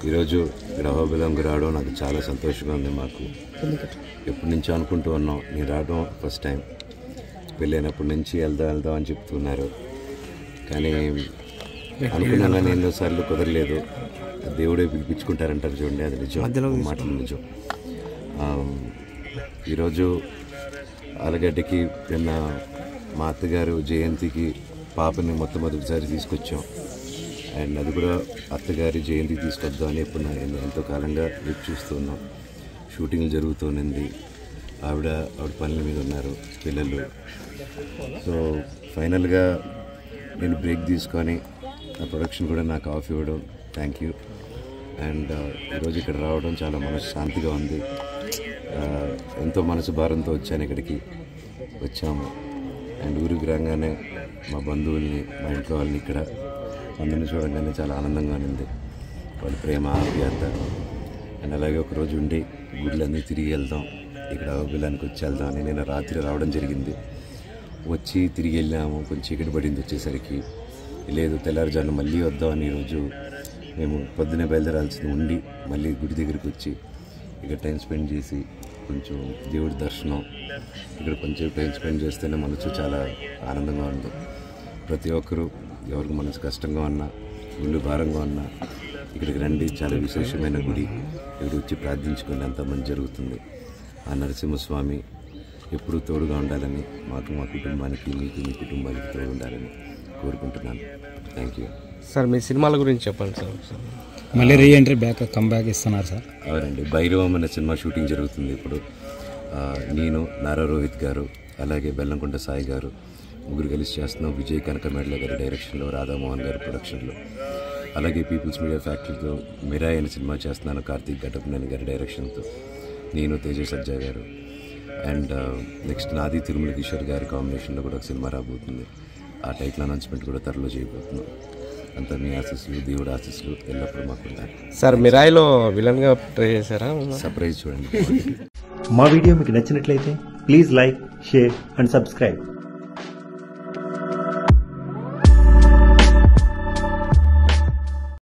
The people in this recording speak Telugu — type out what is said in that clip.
ఈరోజు ఇక్కడ అహోబిలంకి రావడం నాకు చాలా సంతోషంగా ఉంది. మాకు ఎప్పటి నుంచో అనుకుంటూ ఉన్నాం, నేను రావడం ఫస్ట్ టైం. పెళ్ళైనప్పటి నుంచి వెళ్దాం అని చెప్తున్నారు, కానీ అనుకున్నా ఎన్నోసార్లు కుదరలేదు. దేవుడే పిలిపించుకుంటారంటారు చూడండి, అది నిజం, మాటలు నిజం. ఈరోజు ఆలగడ్డకి నిన్న మా అత్తగారు జయంతికి పాపని మొట్టమొదటిసారి తీసుకొచ్చాం. అండ్ అది కూడా అత్తగారి జయంతికి తీసుకొద్దాం అని ఎప్పుడు ఎంతో కాలంగా వెయిట్ చూస్తున్నాం. షూటింగ్ జరుగుతుంది, ఆవిడ పనుల మీద ఉన్నారు, పిల్లలు. సో ఫైనల్గా నేను బ్రేక్ తీసుకొని ఆ ప్రొడక్షన్ కూడా నాకు ఆఫ్ ఇవ్వడం థ్యాంక్ యూ. అండ్ ఈరోజు ఇక్కడ రావడం చాలా మనశ్శాంతిగా ఉంది. ఎంతో మనసు భారంతో వచ్చాను, ఇక్కడికి వచ్చాము. అండ్ ఊరికి రాగానే మా బంధువుల్ని, మా ఇంట్లో వాళ్ళని, ఇక్కడ అందరిని చూడగానే చాలా ఆనందంగా ఉంది. వాళ్ళ ప్రేమ, ఆప్యాయత. అండ్ అలాగే ఒకరోజు ఉండి గుడ్లన్నీ తిరిగి వెళ్దాం, ఇక్కడ అహోబిలానికి వచ్చి వెళ్దాం అని నేను రాత్రి రావడం జరిగింది. వచ్చి తిరిగి వెళ్ళాము, కొంచెం చీకటి పడింది వచ్చేసరికి. లేదు, తెల్లారుజాను మళ్ళీ వద్దామని ఈరోజు మేము పొద్దున్నే బయలుదేరాల్సింది ఉండి మళ్ళీ గుడి దగ్గరికి వచ్చి ఇక్కడ టైం స్పెండ్ చేసి కొంచెం దేవుడి దర్శనం, ఇక్కడ కొంచెం టైం స్పెండ్ చేస్తేనే మనసు చాలా ఆనందంగా ఉంది. ప్రతి ఒక్కరూ ఎవరికి మనసు కష్టంగా ఉన్నా, గుళ్ళు భారంగా ఉన్నా ఇక్కడికి రండి. చాలా విశేషమైన గుడి, ఇక్కడ వచ్చి ప్రార్థించుకుంటే అంత మంచి జరుగుతుంది. ఆ నరసింహస్వామి ఎప్పుడూ తోడుగా ఉండాలని, మాకు, మా కుటుంబానికి, మీకు, మీ కుటుంబానికి తోడు ఉండాలని కోరుకుంటున్నాను. Thank you sir. మీ సినిమాల గురించి చెప్పండి సార్. మళ్ళీ రీఎంట్రీ కమ్బ్యాక్ ఇస్తున్నారు సార్? అవునండి, భైరవం అనే సినిమా షూటింగ్ జరుగుతుంది ఇప్పుడు. నేను, నారా రోహిత్ గారు, అలాగే బెల్లంకొండ సాయి గారు ముగ్గురు కలిసి చేస్తున్నాం. విజయ్ కనకమేడల గారి డైరెక్షన్లో, రాధామోహన్ గారి ప్రొడక్షన్లో. అలాగే పీపుల్స్ మీడియా ఫ్యాక్టరీతో మిరాయ్ అనే సినిమా చేస్తున్నాను, కార్తీక్ ఘటప్నేని గారి డైరెక్షన్తో. నేను, తేజ సజ్జా గారు. అండ్ నెక్స్ట్ నాది తిరుమల కిషోర్ గారి కాంబినేషన్లో కూడా ఒక సినిమా రాబోతుంది. ఆ టైటిల్ అనౌన్స్మెంట్ కూడా త్వరలో చేయబోతున్నాం. అంతా మీ ఆశీస్సులు, దేవుడి ఆశీస్సులు ఎల్లప్పుడూ మాకు ఉంటాయి. సార్, మిరాయిలో విలన్గా ట్రై చేశారా? సర్ప్రైజ్ చూడండి. మా వీడియో మీకు నచ్చినట్లయితే please like, share and subscribe.